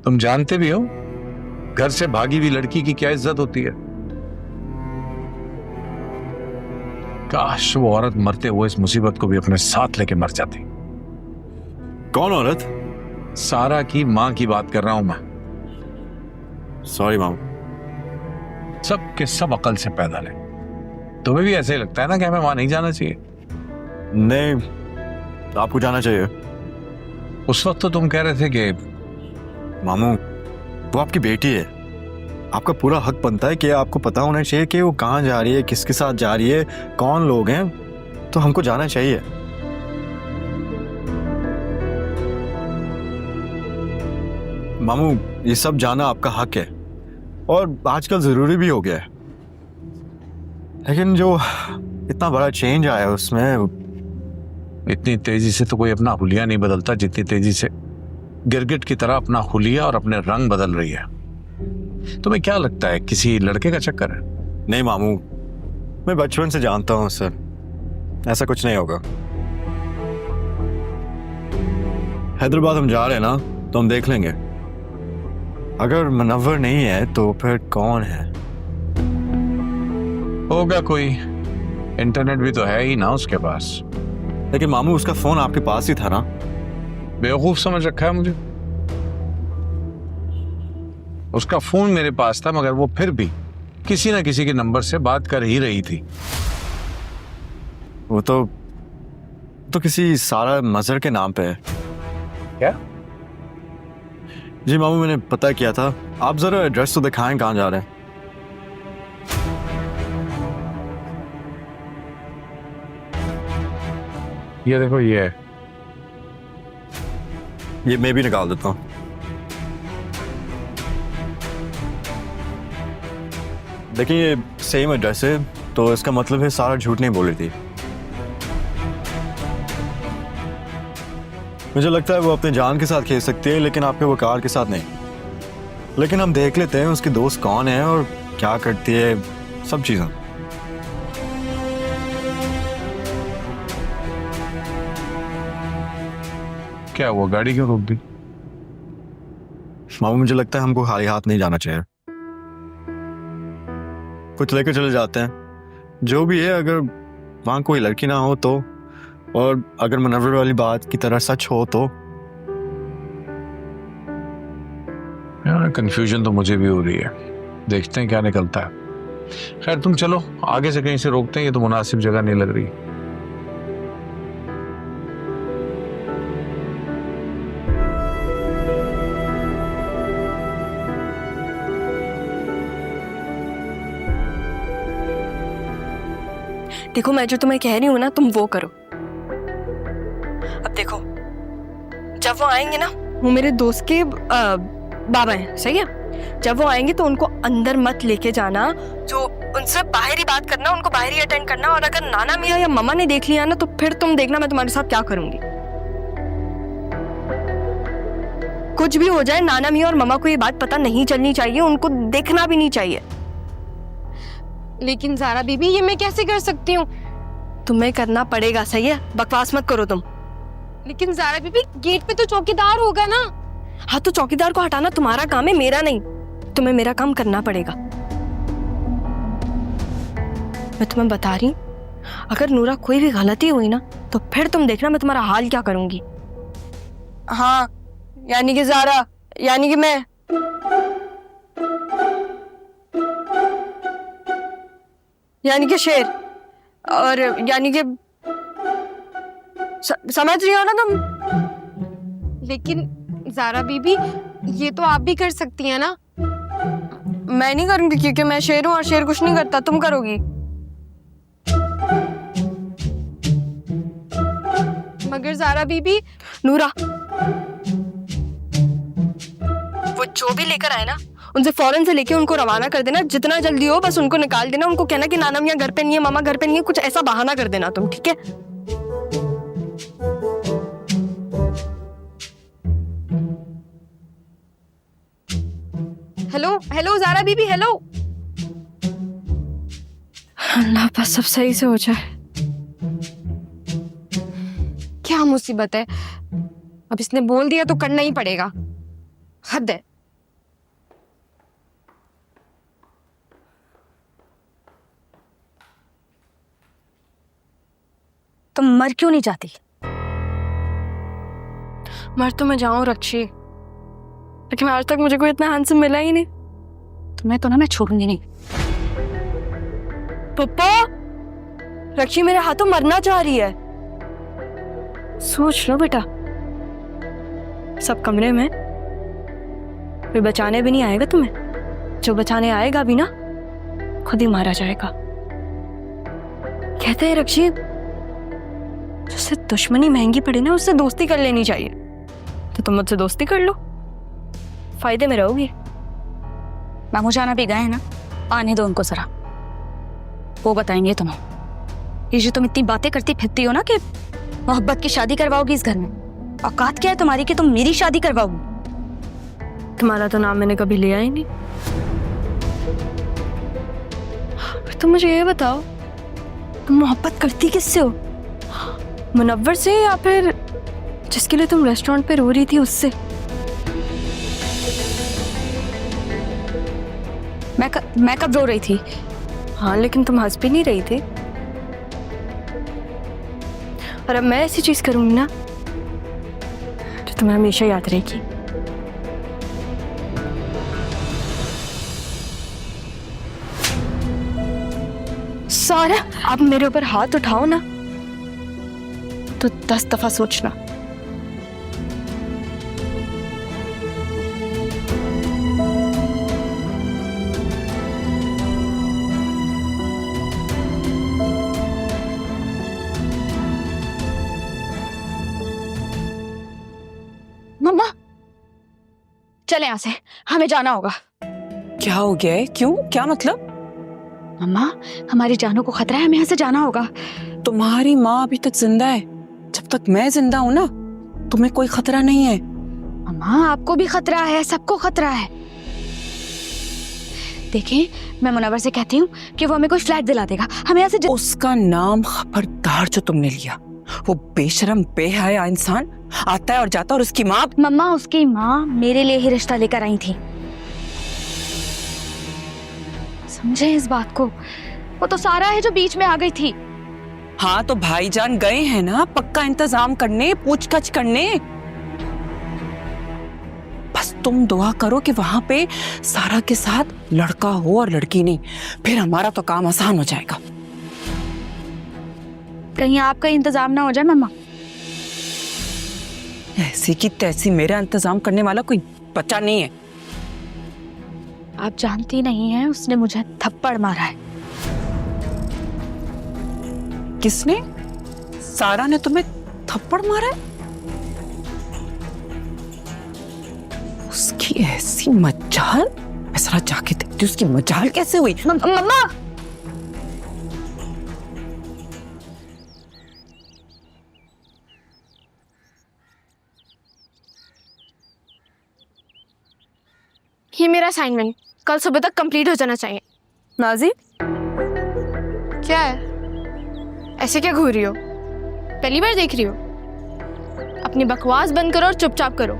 तुम जानते भी हो घर से भागी हुई लड़की की क्या इज्जत होती है। काश वो औरत मरते हुए इस मुसीबत को भी अपने साथ लेके मर जाती। कौन औरत? सारा की मां की बात कर रहा हूं मैं। सॉरी मामू। सब के सब अकल से पैदा है। तुम्हें भी ऐसे ही लगता है ना कि हमें वहां नहीं जाना चाहिए? नहीं, आपको जाना चाहिए। उस वक्त तो तुम कह रहे थे कि मामू, वो आपकी बेटी है। आपका पूरा हक बनता है कि आपको पता होना चाहिए कि वो कहाँ जा रही है, किसके साथ जा रही है, कौन लोग हैं। तो हमको जाना चाहिए। मामू, ये सब जाना आपका हक है और आजकल जरूरी भी हो गया है। लेकिन जो इतना बड़ा चेंज आया उसमें, इतनी तेजी से तो कोई अपना हुलिया नहीं बदलता जितनी तेजी से गिरगिट की तरह अपना हुलिया और अपने रंग बदल रही है। तुम्हें क्या लगता है किसी लड़के का चक्कर है? नहीं मामू, मैं बचपन से जानता हूँ सर, ऐसा कुछ नहीं होगा। हैदराबाद हम जा रहे हैं ना, तो हम देख लेंगे। अगर मुनव्वर नहीं है तो फिर कौन है? होगा कोई। इंटरनेट भी तो है ही ना उसके पास। लेकिन मामू, उसका फोन आपके पास ही था ना। बेवकूफ समझ रखा है मुझे? उसका फोन मेरे पास था, मगर वो फिर भी किसी ना किसी के नंबर से बात कर ही रही थी। वो तो किसी सारा मजहर के नाम पे है। क्या? जी मामू, मैंने पता किया था। आप जरा एड्रेस तो दिखाएं, कहाँ जा रहे हैं। ये देखो, ये है। ये मैं भी निकाल देता हूँ। देखिए, ये सेम एड्रेस है, तो इसका मतलब है सारा झूठ नहीं बोल रही थी। मुझे लगता है वो अपने जान के साथ खेल सकती है, लेकिन आपके वकार के साथ नहीं। लेकिन हम देख लेते हैं उसकी दोस्त कौन है और क्या करती है, सब चीजें। क्या हुआ, गाड़ी क्यों रोक दी? मामू, मुझे लगता है हमको खाली हाथ नहीं जाना चाहिए। कुछ लेकर चले जाते हैं। जो भी है, अगर वहां कोई लड़की ना हो तो, और अगर मुनव्वर वाली बात की तरह सच हो तो। यार, कंफ्यूजन तो मुझे भी हो रही है। देखते हैं क्या निकलता है। खैर, तुम चलो, आगे से कहीं से रोकते हैं। ये तो मुनासिब जगह नहीं लग रही। देखो, मैं जो तुम्हें कह रही हूँ ना, तुम वो करो। अब देखो, जब वो आएंगे ना, वो मेरे दोस्त के बाबा हैं, सही है? जब वो आएंगे तो उनको अंदर मत लेके जाना। जो उनसे बाहर ही बात करना, उनको बाहर ही अटेंड करना। और अगर नाना मियाँ या मम्मा ने देख लिया ना, तो फिर तुम देखना मैं तुम्हारे साथ क्या करूंगी। कुछ भी हो जाए, नाना मियाँ और मम्मा को ये बात पता नहीं चलनी चाहिए, उनको देखना भी नहीं चाहिए। लेकिन ज़ारा बीबी, ये मैं कैसे कर सकती हूँ? तुम्हें करना पड़ेगा, सही है? बकवास मत करो तुम। लेकिन ज़ारा बीबी, गेट पे तो चौकीदार होगा ना। हाँ, तो चौकीदार को हटाना तुम्हारा काम है, मेरा नहीं। तुम्हें मेरा काम करना पड़ेगा। मैं तुम्हें बता रही हूँ, अगर नूरा कोई भी गलती हुई ना, तो फिर तुम देखना मैं तुम्हारा हाल क्या करूंगी। हाँ, यानी कि ज़ारा, यानी कि मैं। यानी कि शेर, और यानी कि समझ रही हो ना तुम? लेकिन ज़ारा बीबी, ये तो आप भी कर सकती हैं ना। मैं नहीं करूंगी, क्योंकि मैं शेर हूं और शेर कुछ नहीं करता। तुम करोगी। मगर ज़ारा बीबी। नूरा, वो जो भी लेकर आए ना, उनसे फौरन से लेके उनको रवाना कर देना। जितना जल्दी हो बस उनको निकाल देना। उनको कहना कि नाना मियाँ घर पे नहीं है, मामा घर पे नहीं है, कुछ ऐसा बहाना कर देना तुम, ठीक है? हेलो हेलो ज़ारा बीबी, हेलो। अल्लाह, बस सब सही से हो जाए। क्या मुसीबत है? अब इसने बोल दिया तो करना ही पड़ेगा। हद है। तुम मर क्यों नहीं जाती? मर तो मैं जाऊं रक्षी, लेकिन आज तक मुझे कोई इतना हैंडसम मिला ही नहीं। तुम्हें तो ना मैं छोड़ूंगी नहीं। पप्पा, रक्षी मेरे हाथों मरना चाह रही है। सोच लो बेटा, सब कमरे में, कोई बचाने भी नहीं आएगा तुम्हें। जो बचाने आएगा भी ना, खुद ही मारा जाएगा। कहते हैं रक्षी, जिससे दुश्मनी महंगी पड़े ना, उससे दोस्ती कर लेनी चाहिए। तो तुम मुझसे दोस्ती कर लो, फायदे में रहोगी। मामू जाना भी गए ना, आने दो उनको जरा, वो बताएंगे तुम्हें। ये जो तुम इतनी बातें करती फिरती हो ना कि मोहब्बत की शादी करवाओगी इस घर में, औकात क्या है तुम्हारी कि तुम मेरी शादी करवाओगी? तुम्हारा तो नाम मैंने कभी लिया ही नहीं। तुम मुझे ये बताओ, तुम मोहब्बत करती किससे हो? मुनव्वर से या फिर जिसके लिए तुम रेस्टोरेंट पे रो रही थी उससे? मैं कब रो रही थी? हाँ, लेकिन तुम हंस भी नहीं रही थी। और अब मैं ऐसी चीज करूंगी ना जो तुम्हें हमेशा याद रहेगी। सारा, अब मेरे ऊपर हाथ उठाओ ना तो 10 दफा सोचना। मम्मा चले यहाँ से, हमें जाना होगा। क्या हो गया है? क्यों? क्या मतलब? मम्मा हमारी जानों को खतरा है, हमें यहाँ से जाना होगा। तुम्हारी माँ अभी तक जिंदा है, जब तक मैं जिंदा हूं ना तुम्हें कोई खतरा नहीं है। मम्मा आपको भी खतरा है, सबको खतरा है। देखिए मैं मुनव्वर से कहती हूँ कि वो हमें कोई फ्लैट दिला देगा, हमें यहाँ से उसका नाम खबरदार जो तुमने लिया। वो बेशरम बेहया इंसान आता है और जाता, और उसकी माँ। मम्मा उसकी माँ मेरे लिए ही रिश्ता लेकर आई थी, समझे इस बात को। वो तो सारा है जो बीच में आ गई थी। हाँ तो भाईजान गए हैं ना पक्का इंतजाम करने, पूछताछ करने। बस तुम दुआ करो कि वहां पे सारा के साथ लड़का हो और लड़की नहीं, फिर हमारा तो काम आसान हो जाएगा। कहीं आपका इंतजाम ना हो जाए मम्मा। ऐसी की तैसी मेरा इंतजाम करने वाला कोई बच्चा नहीं है। आप जानती नहीं हैं उसने मुझे थप्पड़ मारा है। किसने? सारा ने तुम्हें थप्पड़ मारा है? उसकी ऐसी मजाल, मैं जरा जाके देखती हूँ उसकी मजाल कैसे हुई। मम्मा ये मेरा असाइनमेंट कल सुबह तक कंप्लीट हो जाना चाहिए। नाजी, क्या है? ऐसे क्या घूर रही हो? पहली बार देख रही हो? अपनी बकवास बंद करो और चुपचाप करो।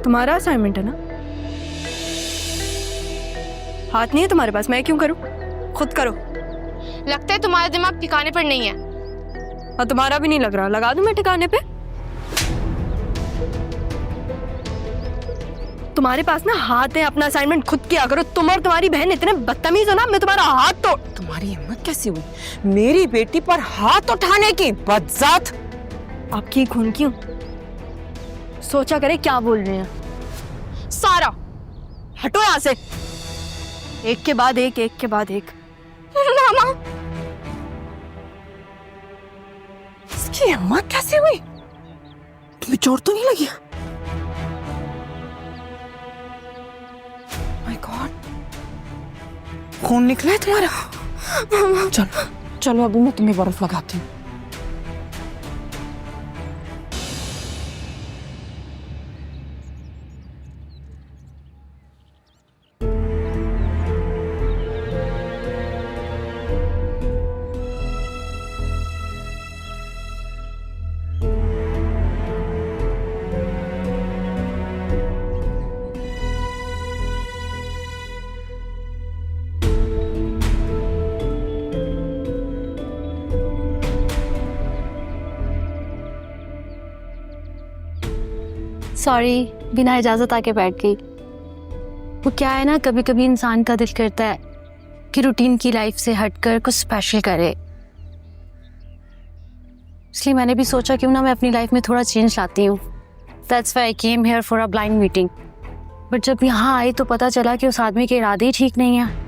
तुम्हारा असाइनमेंट है ना? हाथ नहीं है तुम्हारे पास, मैं क्यों करूं? खुद करो। लगता है तुम्हारा दिमाग ठिकाने पर नहीं है। और तुम्हारा भी नहीं लग रहा, लगा दूं मैं ठिकाने पे? तुम्हारे पास ना हाथ है, अपना असाइनमेंट खुद किया करो। तुम और तुम्हारी बहन इतने बदतमीज हो ना, मैं तुम्हारा हाथ तोड़। तुम्हारी हिम्मत कैसी हुई मेरी बेटी पर हाथ उठाने की? बदजात! आपकी खून क्यों? सोचा करे क्या बोल रहे हैं। सारा हटो यहाँ से, एक के बाद एक, एक के बाद एक। मामा इसकी हिम्मत कैसे हुई? तुम्हें चोट तो नहीं लगी? माय गॉड, खून निकला है तुम्हारा। चलो चलो अभी मैं तुम्हें बर्फ लगाती हूँ। सॉरी, बिना इजाजत आके बैठ गई। वो क्या है ना, कभी कभी इंसान का दिल करता है कि रूटीन की लाइफ से हटकर कुछ स्पेशल करे, इसलिए मैंने भी सोचा क्यों ना मैं अपनी लाइफ में थोड़ा चेंज लाती हूँ। That's why I came here for a blind meeting. But जब यहाँ आई तो पता चला कि उस आदमी के इरादे ही ठीक नहीं है।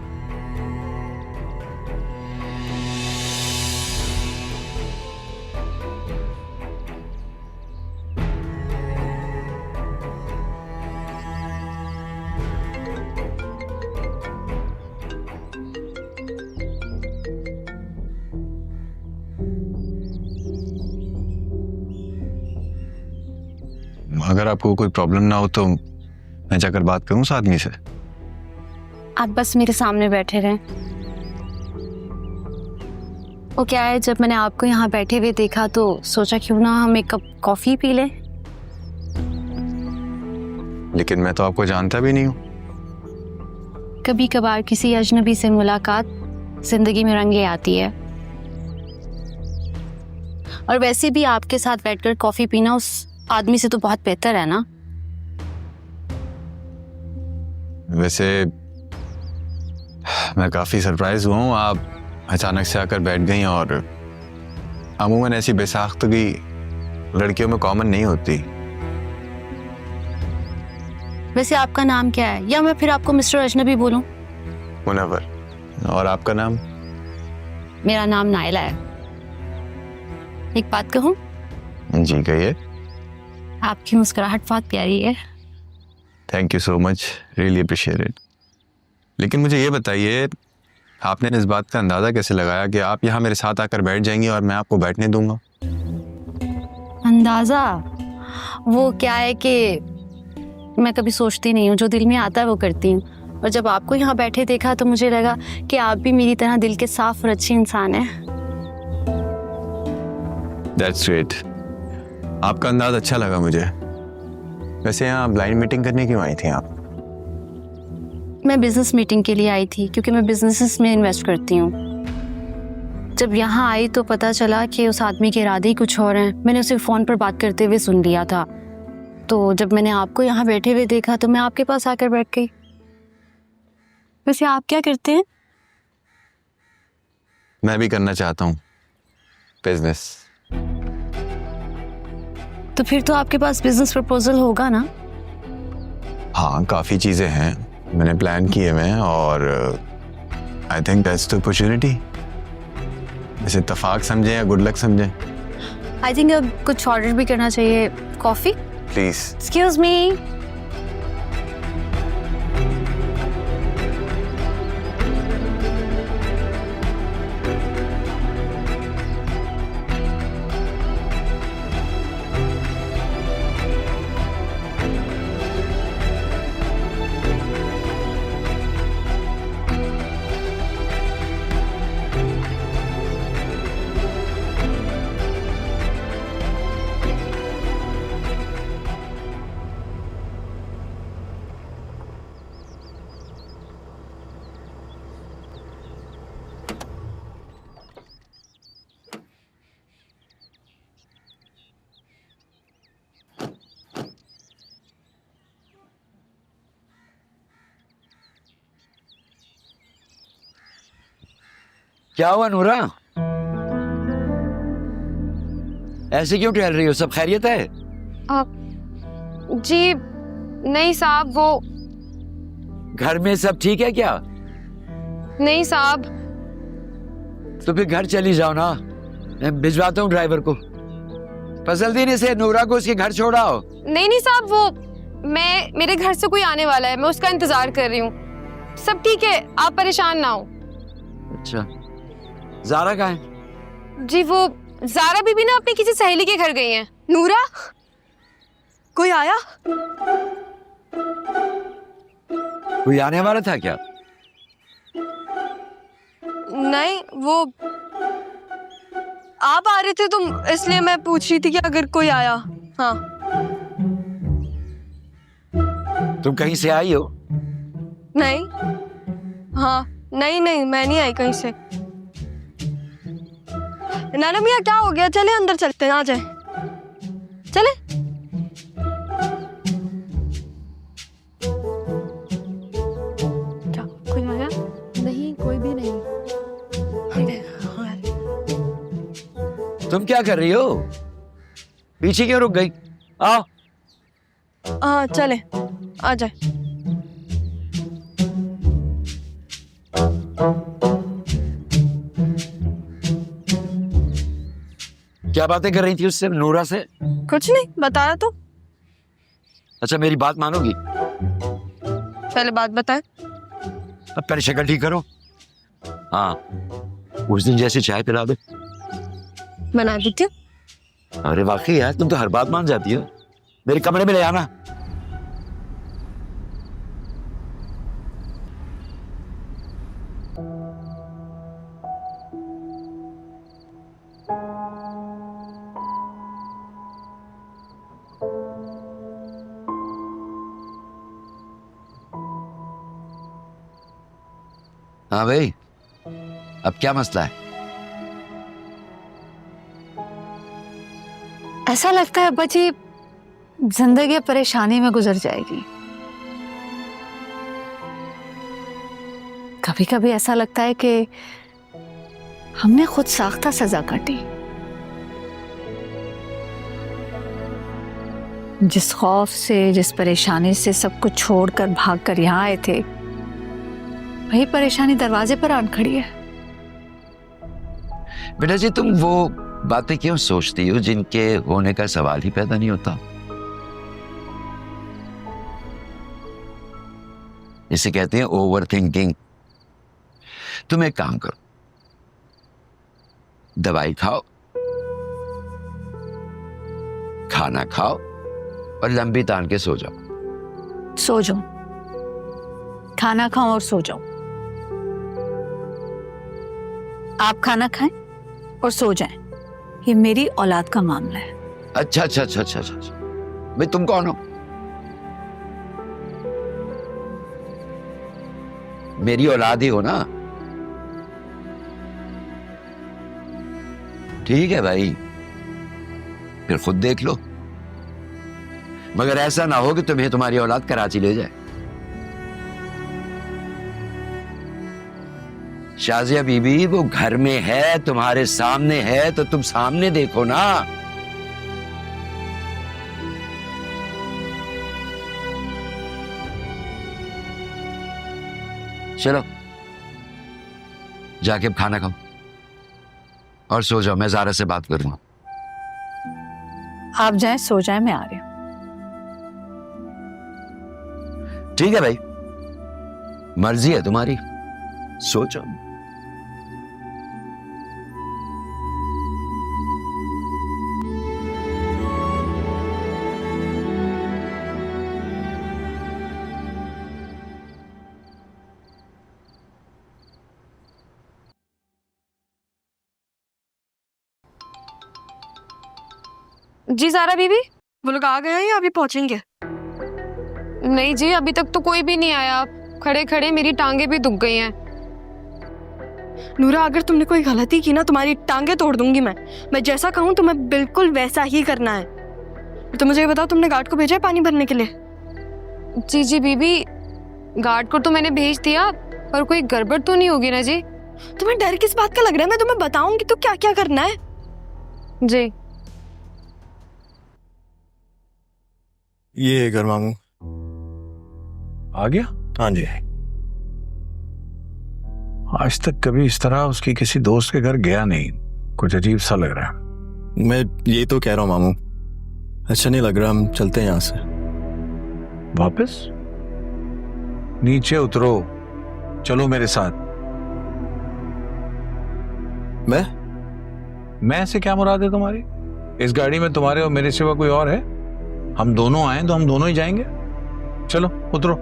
अगर आपको कोई प्रॉब्लम ना हो तो मैं जाकर बात करूं उस आदमी से। आप बस मेरे सामने बैठे रहें। वो क्या है, जब मैंने आपको यहाँ बैठे हुए देखा तो सोचा क्यों ना हम एक कप कॉफी पी लें। लेकिन मैं तो आपको जानता भी नहीं हूँ। कभी कभार किसी अजनबी से मुलाकात जिंदगी में रंग ले आती है। और वैसे भी आपके साथ बैठकर कॉफी पीना उस आदमी से तो बहुत बेहतर है ना। वैसे मैं काफी सरप्राइज हुआ हूँ, आप अचानक से आकर बैठ गई और अमूमन ऐसी बेसाख्तगी लड़कियों में कॉमन नहीं होती। वैसे आपका नाम क्या है, या मैं फिर आपको मिस्टर अजनबी बोलूं? मुनव्वर। और आपका नाम? मेरा नाम नायला है। एक बात कहूं? जी कहिए। आपकी मुस्कुराहट बहुत प्यारी है। Thank you so much, really appreciate it. लेकिन मुझे ये बताइए, आपने इस बात का अंदाज़ा कैसे लगाया कि आप यहाँ मेरे साथ आकर बैठ जाएंगी और मैं आपको बैठने दूंगा? अंदाज़ा? वो क्या है कि मैं कभी सोचती नहीं हूँ, जो दिल में आता है वो करती हूँ। और जब आपको यहाँ बैठे देखा तो मुझे लगा कि आप भी मेरी तरह दिल के साफ और अच्छे इंसान हैं। दैट्स ग्रेट, आपका अंदाज अच्छा लगा मुझे। वैसे यहाँ ब्लाइंड मीटिंग करने क्यों आई थी आप? मैं बिजनेस मीटिंग के लिए आई थी, क्योंकि मैं बिजनेसेस में इन्वेस्ट करती हूँ। जब यहाँ आई तो पता चला कि उस आदमी के इरादे ही कुछ और हैं। मैंने उसे फ़ोन पर बात करते हुए सुन लिया था, तो जब मैंने आपको यहाँ बैठे हुए देखा तो मैं आपके पास आकर बैठ गई। वैसे आप क्या करते हैं? मैं भी करना चाहता हूँ बिजनेस। तो फिर तो आपके पास बिजनेस प्रपोजल होगा ना? हाँ, काफ़ी चीज़ें हैं, मैंने प्लान किए हुए हैं और I think that's the opportunity. इसे इत्तेफाक समझें या गुड लक समझें? आई थिंक अब कुछ ऑर्डर भी करना चाहिए। कॉफ़ी? प्लीज़। Excuse me. क्या हुआ नूरा? ऐसे क्यों टहल रही हो? सब खैरियत है? जी नहीं साहब, वो घर में सब ठीक है क्या? नहीं साहब। तो फिर घर चली जाओ ना, मैं भिजवाता हूँ ड्राइवर को। फजलदीन से नूरा को उसके घर छोड़ाओ। नहीं नहीं साहब, वो मेरे घर से कोई आने वाला है, मैं उसका इंतजार कर रही हूँ। सब ठीक है, आप परेशान ना हो। अच्छा, ज़ारा कहाँ है? जी वो ज़ारा बीबी ना अपनी किसी सहेली के घर गई हैं। नूरा, कोई आया? कोई आने वाला था क्या? नहीं, वो आप आ रहे थे तो इसलिए मैं पूछ रही थी कि अगर कोई आया। हाँ। तुम कहीं से आई हो? नहीं, हाँ, नहीं नहीं, मैं नहीं आई कहीं से। नाना मियाँ, क्या हो गया? चले अंदर चलते हैं, आ जाए। चले। तुम क्या कर रही हो? पीछे क्यों रुक गई? आओ। चले आ जाए। क्या बातें कर रही थी उससे, नूरा से? कुछ नहीं, बताया तो। अच्छा, मेरी बात मानोगी? पहले बात बताए। अब पहले शक्ल ठीक करो। हाँ, उस दिन जैसे चाय पिला दे। बना देती हूँ। अरे वाकई यार, तुम तो हर बात मान जाती हो। मेरे कमरे में ले आना। हाँ भाई, अब क्या मसला है? ऐसा लगता है अब्बा जी जिंदगी परेशानी में गुजर जाएगी। कभी कभी ऐसा लगता है कि हमने खुद साख्ता सजा काटी। जिस खौफ से, जिस परेशानी से सब कुछ छोड़कर भागकर यहाँ आए थे, वही परेशानी दरवाजे पर आन खड़ी है। बेटा जी, तुम वो बातें क्यों सोचती हो जिनके होने का सवाल ही पैदा नहीं होता? इसे कहते हैं ओवर थिंकिंग। तुम एक काम करो, दवाई खाओ, खाना खाओ और लंबी तान के सो जाओ। सो जाऊं, खाना खाऊं और सो जाऊं। आप खाना खाएं और सो जाएं, ये मेरी औलाद का मामला है। अच्छा अच्छा अच्छा अच्छा अच्छा, भाई तुम कौन हो? मेरी औलाद ही हो ना? ठीक है भाई, फिर खुद देख लो। मगर ऐसा ना हो कि तुम्हें तुम्हारी औलाद कराची ले जाए। शाजिया बीबी वो घर में है, तुम्हारे सामने है, तो तुम सामने देखो ना। चलो जाके अब खाना खाओ और सो जाओ। मैं ज़ारा से बात करूंगा। आप जाएं, सो जाएं, मैं आ रही हूं। ठीक है भाई, मर्जी है तुम्हारी, सोचो। जी ज़ारा बीबी। वो लोग आ गए हैं या अभी पहुंचेंगे? नहीं जी, अभी तक तो कोई भी नहीं आया। खड़े खड़े मेरी टांगे भी दुख गई हैं। नूरा, अगर तुमने कोई गलती की ना, तुम्हारी टांगे तोड़ दूंगी मैं जैसा कहूँ तुम्हें बिल्कुल वैसा ही करना है। तो मुझे ये बताओ, तुमने गार्ड को भेजा है पानी भरने के लिए? जी जी बीबी, गार्ड को तो मैंने भेज दिया, पर कोई गड़बड़ तो नहीं होगी ना जी? तुम्हें डर किस बात का लग रहा है? मैं तुम्हें बताऊंगी तो क्या क्या करना है। जी ये घर मामू। आ गया? हाँ जी। आज तक कभी इस तरह उसकी किसी दोस्त के घर गया नहीं। कुछ अजीब सा लग रहा है। मैं ये तो कह रहा हूँ मामू, अच्छा नहीं लग रहा, हम चलते हैं यहाँ से। वापस? नीचे उतरो, चलो मेरे साथ। मैं से क्या मुराद है तुम्हारी? इस गाड़ी में तुम्हारे और मेरे सिवा कोई और है? हम दोनों आए तो हम दोनों ही जाएंगे। चलो उतरो।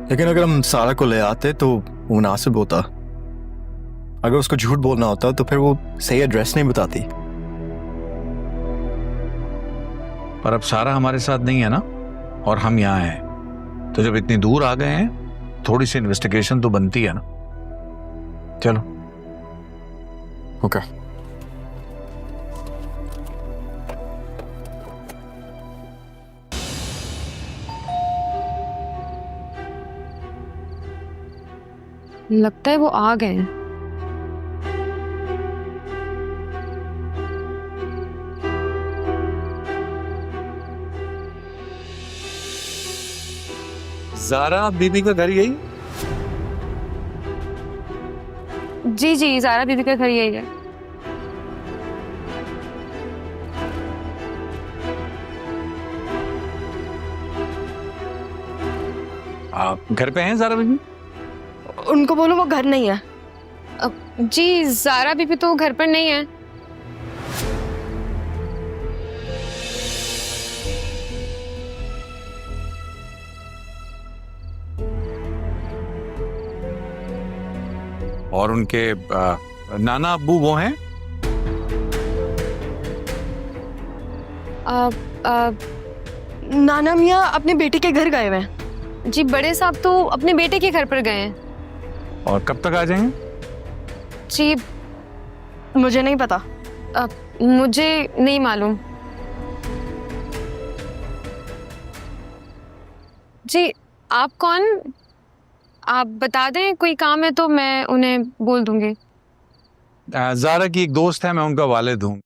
लेकिन अगर हम सारा को ले आते तो मुनासिब होता। अगर उसको झूठ बोलना होता तो फिर वो सही एड्रेस नहीं बताती। पर अब सारा हमारे साथ नहीं है ना, और हम यहाँ हैं, तो जब इतनी दूर आ गए हैं थोड़ी सी इन्वेस्टिगेशन तो बनती है ना। चलो। ओके। लगता है वो आ गए हैं। जारा बीबी का घर यही? जी जी, ज़ारा बीबी का घर यही है। आप घर पे हैं जारा बीबी? उनको बोलो वो घर नहीं है। जी, ज़ारा बीबी तो घर पर नहीं है। और उनके नाना अब्बू वो हैं? नाना मियाँ अपने बेटे के घर गए हुए हैं। जी, बड़े साहब तो अपने बेटे के घर पर गए हैं। और कब तक आ जाएंगे? जी, मुझे नहीं पता। मुझे नहीं मालूम। जी, आप कौन? आप बता दें, कोई काम है तो मैं उन्हें बोल दूंगी। जारा की एक दोस्त है, मैं उनका वालिद हूँ।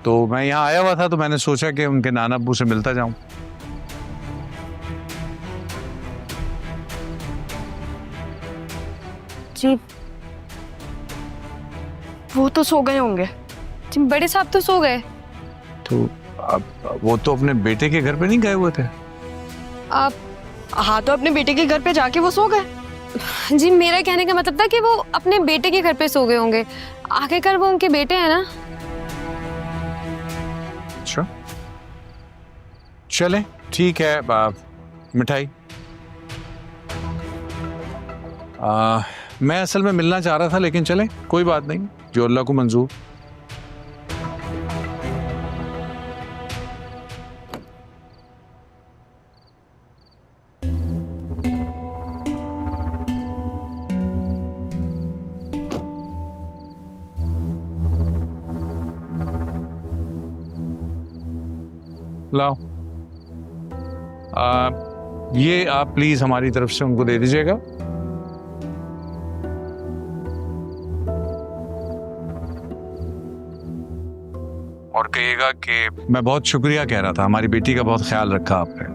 तो मैं यहाँ आया हुआ था तो मैंने सोचा कि उनके नाना अब्बू से मिलता जाऊं। जी, वो तो सो गए होंगे। जी, बड़े साहब तो सो गए। तो अब वो तो अपने बेटे के घर पे नहीं गए हुए थे? आप हाँ, तो अपने बेटे के घर पे जाके वो सो गए। जी, मेरा कहने का मतलब था कि वो अपने बेटे के घर पे सो गए होंगे। आखिरकार वो उनके बेटे हैं ना। अच्छा, चले ठीक है। मिठाई मैं असल में मिलना चाह रहा था, लेकिन चले कोई बात नहीं, जो अल्लाह को मंजूर। लाओ, ये आप प्लीज हमारी तरफ से उनको दे दीजिएगा। और कहिएगा कि मैं बहुत शुक्रिया कह रहा था, हमारी बेटी का बहुत ख्याल रखा आपने।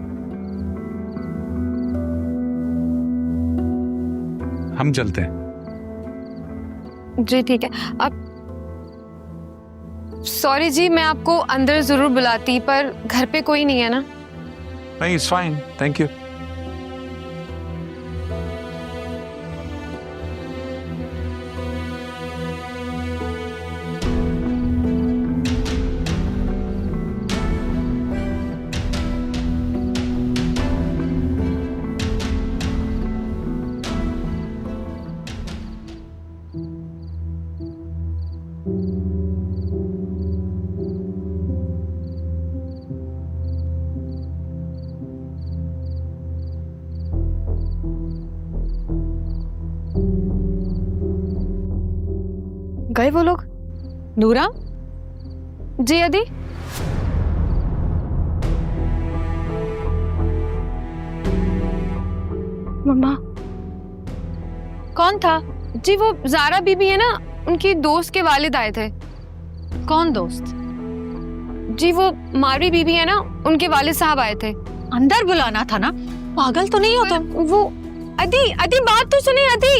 हम चलते हैं। जी ठीक है। अब सॉरी जी, मैं आपको अंदर जरूर बुलाती, पर घर पे कोई नहीं है ना। नहीं, इट्स फाइन, थैंक यू। गए वो लोग? नूरा, जी अदी। मम्मा, कौन था? जी, वो ज़ारा बीबी है ना, उनकी दोस्त के वालिद आए थे। कौन दोस्त? जी, वो मारवी बीबी है ना, उनके वालिद साहब आए थे। अंदर बुलाना था ना, पागल तो नहीं हो तुम? वो अदी अदी बात तो सुनिए अदी।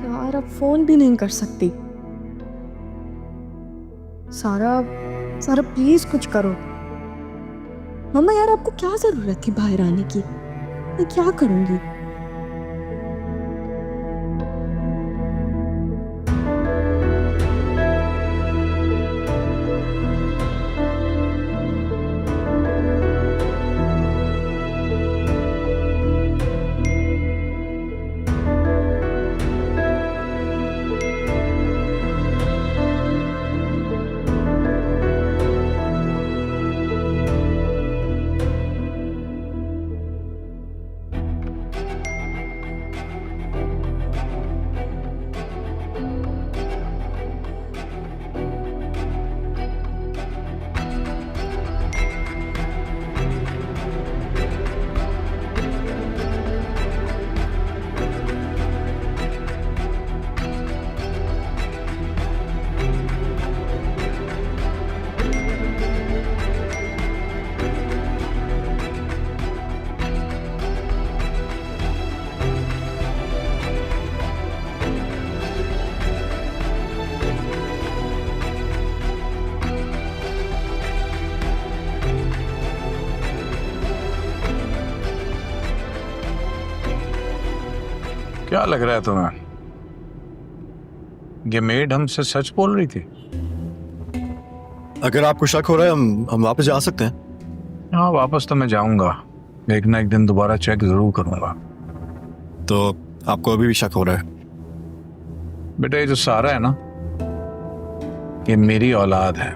यार अब फोन भी नहीं कर सकती। सारा सारा प्लीज कुछ करो। मम्मा यार, आपको क्या जरूरत थी बाहर आने की? मैं क्या करूंगी? क्या लग रहा है तुम्हें? ये मेड हमसे सच बोल रही थी? अगर आपको शक हो रहा है हम वापस जा सकते हैं। हाँ, वापस तो मैं जाऊंगा, एक ना एक दिन दोबारा चेक जरूर करूंगा। तो आपको अभी भी शक हो रहा है? बेटा, ये जो सारा है ना, ये मेरी औलाद है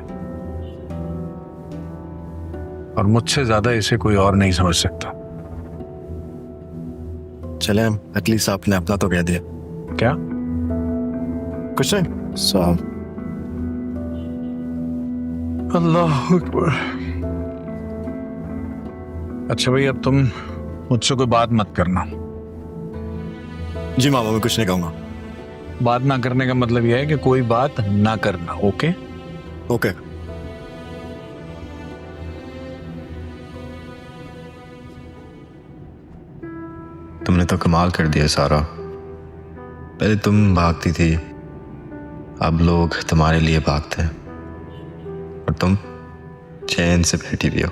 और मुझसे ज्यादा इसे कोई और नहीं समझ सकता। चले, एटलीस्ट आपने अपना तो कह दिया। क्या? कुछ नहीं, साहब। अल्लाह अकबर। अच्छा भाई, अब तुम मुझसे कोई बात मत करना। जी मामा, मैं कुछ नहीं कहूंगा। बात ना करने का मतलब यह है कि कोई बात ना करना। ओके? ओके। तुमने तो कमाल कर दिया सारा। पहले तुम भागती थी, अब लोग तुम्हारे लिए भागते हैं और तुम चैन से बैठी भी हो।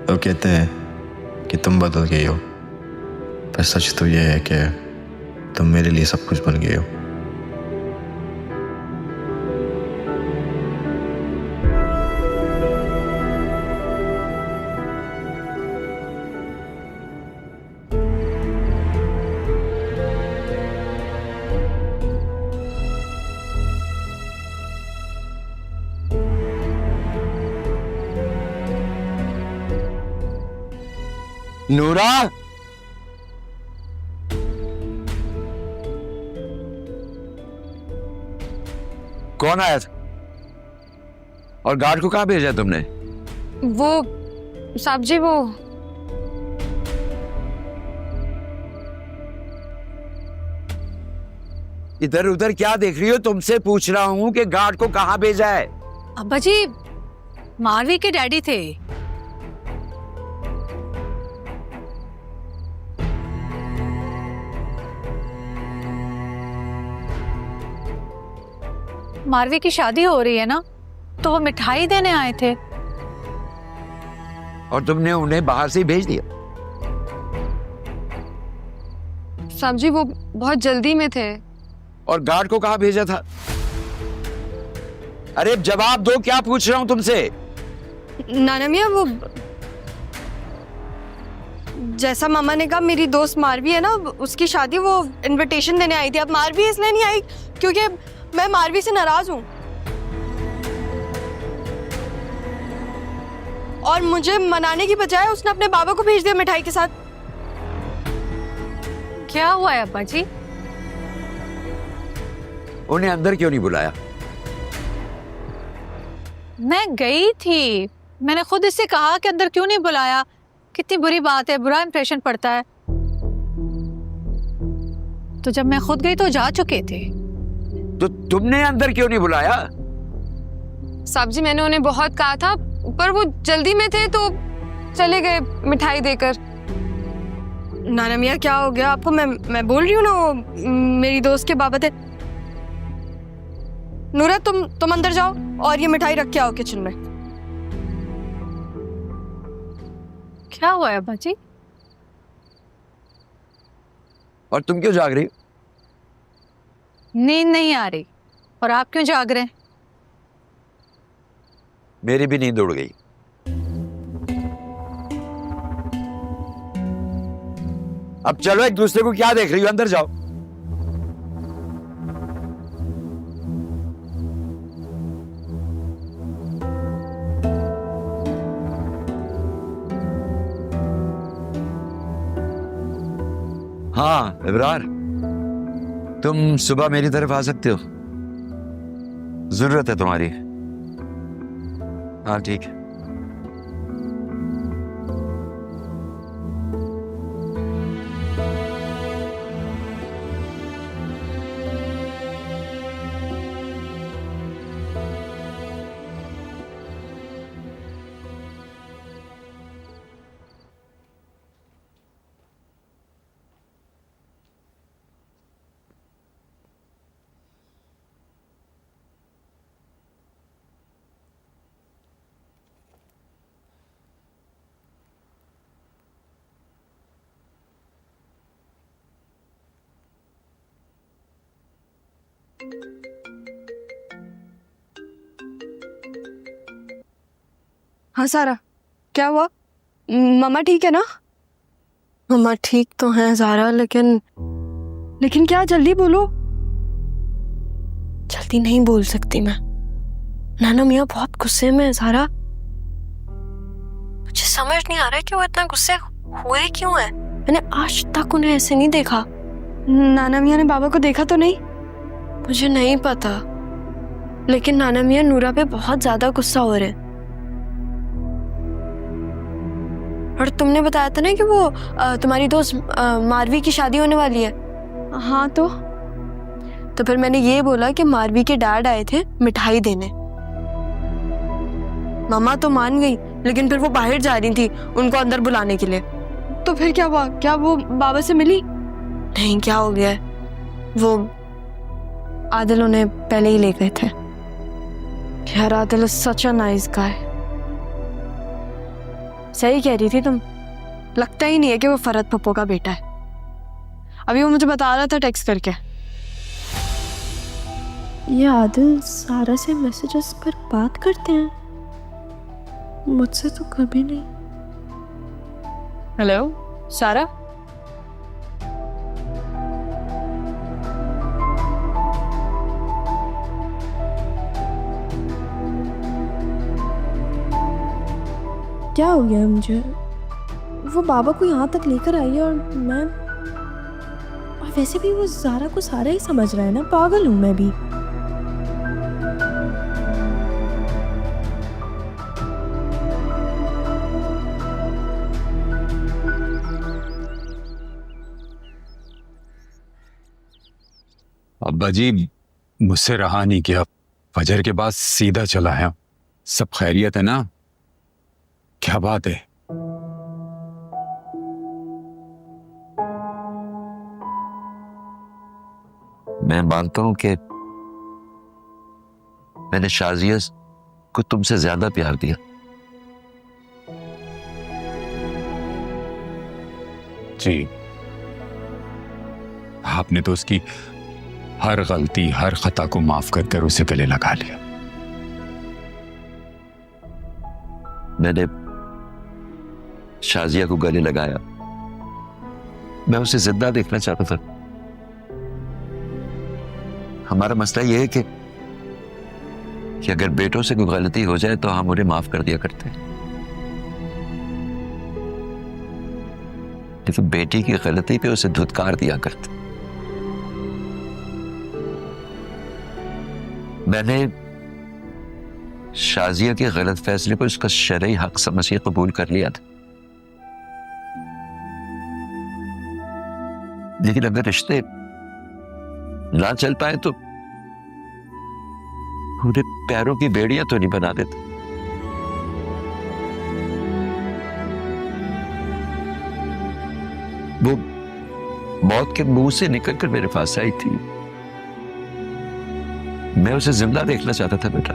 तो कहते हैं कि तुम बदल गई हो, पर सच तो यह है कि तुम मेरे लिए सब कुछ बन गए हो। नूरा, कौन आया था और गार्ड को कहाँ भेजा तुमने? वो साहब जी, वो इधर उधर क्या देख रही हो? तुमसे पूछ रहा हूँ कि गार्ड को कहाँ भेजा है। अब्बा जी, मारवी के डैडी थे। मारवी की शादी हो रही है ना, तो वो मिठाई देने आए थे। और तुमने उन्हें बाहर से ही भेज दिया? साहब जी, वो बहुत जल्दी में थे। और गार्ड को कहाँ भेजा था? अरे जवाब दो, क्या पूछ रहा हूं तुमसे। नाना मियाँ, वो जैसा मामा ने कहा, मेरी दोस्त मारवी है ना, उसकी शादी, वो इनविटेशन देने आई थी। अब मारवी इसलिए नहीं आई क्योंकि मैं मारवी से नाराज हूं और मुझे मनाने की बजाय उसने अपने बाबा को भेज दिया मिठाई के साथ। क्या हुआ है अब्बा जी? उन्हें अंदर क्यों नहीं बुलाया? मैं गई थी, मैंने खुद इससे कहा कि अंदर क्यों नहीं बुलाया। कितनी बुरी बात है, बुरा इंप्रेशन पड़ता है। तो जब मैं खुद गई तो जा चुके थे। तो तुमने अंदर क्यों नहीं बुलाया? साहब जी, मैंने उन्हें बहुत कहा था, पर वो जल्दी में थे तो चले गए मिठाई देकर। नाना मियाँ, क्या हो गया आपको? मैं बोल रही हूँ ना, वो मेरी दोस्त के बाबा थे। नूरा, तुम अंदर जाओ और ये मिठाई रख के आओ किचन में। क्या हुआ है अब्बा जी? और तुम क्यों जाग रही हो? नींद नहीं आ रही। और आप क्यों जाग रहे हैं? मेरी भी नींद उड़ गई। अब चलो, एक दूसरे को क्या देख रही हो? अंदर जाओ। हाँ इब्रार, तुम सुबह मेरी तरफ आ सकते हो, जरूरत है तुम्हारी। हाँ ठीक है। हाँ सारा, क्या हुआ? मम्मा ठीक है ना? मम्मा ठीक तो हैं ज़ारा, लेकिन क्या? जल्दी बोलो। जल्दी नहीं बोल सकती मैं। नाना मियाँ बहुत गुस्से में है ज़ारा। मुझे समझ नहीं आ रहा है कि वो इतना गुस्से हुए क्यों है। मैंने आज तक उन्हें ऐसे नहीं देखा। नाना मियाँ ने बाबा को देखा तो नहीं? मुझे नहीं पता, लेकिन नाना मियाँ नूरा पे बहुत ज्यादा गुस्सा हो रहे हैं। और तुमने बताया था ना कि वो तुम्हारी दोस्त मारवी की शादी होने वाली है। हाँ तो फिर मैंने ये बोला कि मारवी के डैड आए थे मिठाई देने। मम्मा तो मान गई, लेकिन फिर वो बाहर जा रही थी उनको अंदर बुलाने के लिए। तो फिर क्या हुआ? क्या वो बाबा से मिली? नहीं, क्या हो गया है? वो आदिल उन्हें पहले ही ले गए थे। यार Adil is such a nice guy. सही कह रही थी तुम, लगता ही नहीं है कि वो फरहत पप्पो का बेटा है। अभी वो मुझे बता रहा था टेक्स्ट करके। ये आदिल सारा से मैसेजेस पर बात करते हैं, मुझसे तो कभी नहीं। हेलो सारा, क्या हो गया मुझे? वो बाबा को यहाँ तक लेकर आई है और मैं, और वैसे भी वो ज़ारा को सारा ही समझ रहा है ना। पागल हूँ मैं भी। अब्बा जी, मुझसे रहा नहीं गया। फजर के बाद सीधा चला है। सब खैरियत है ना? क्या बात है? मैं मानता हूं कि मैंने शाजिया को तुमसे ज्यादा प्यार दिया। जी, आपने तो उसकी हर गलती, हर खता को माफ कर उसे गले लगा लिया। मैंने शाजिया को गले लगाया। मैं उसे जिंदा देखना चाहता था। हमारा मसला यह है कि अगर बेटों से कोई गलती हो जाए तो हम उन्हें माफ कर दिया करते हैं, लेकिन बेटी की गलती पे उसे धुतकार दिया करते। मैंने शाजिया के गलत फैसले को उसका शरई हक समझ के कबूल कर लिया था, लेकिन अगर रिश्ते ना चल पाए तो उन्हें पैरों की बेड़ियां तो नहीं बना देते। वो मौत के मुंह से निकलकर मेरे पास आई थी। मैं उसे जिंदा देखना चाहता था बेटा।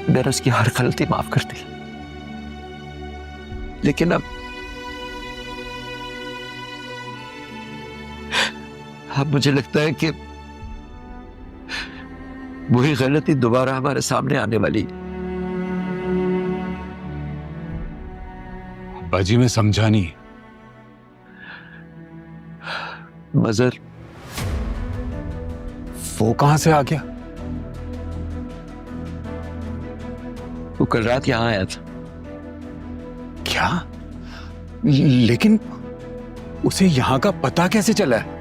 मैंने उसकी हर गलती माफ कर दी, लेकिन अब मुझे लगता है कि वही गलती दोबारा हमारे सामने आने वाली। अब्बा जी, मैं समझा नहीं। मजर वो कहां से आ गया? वो कल रात यहां आया था। क्या? लेकिन उसे यहां का पता कैसे चला है?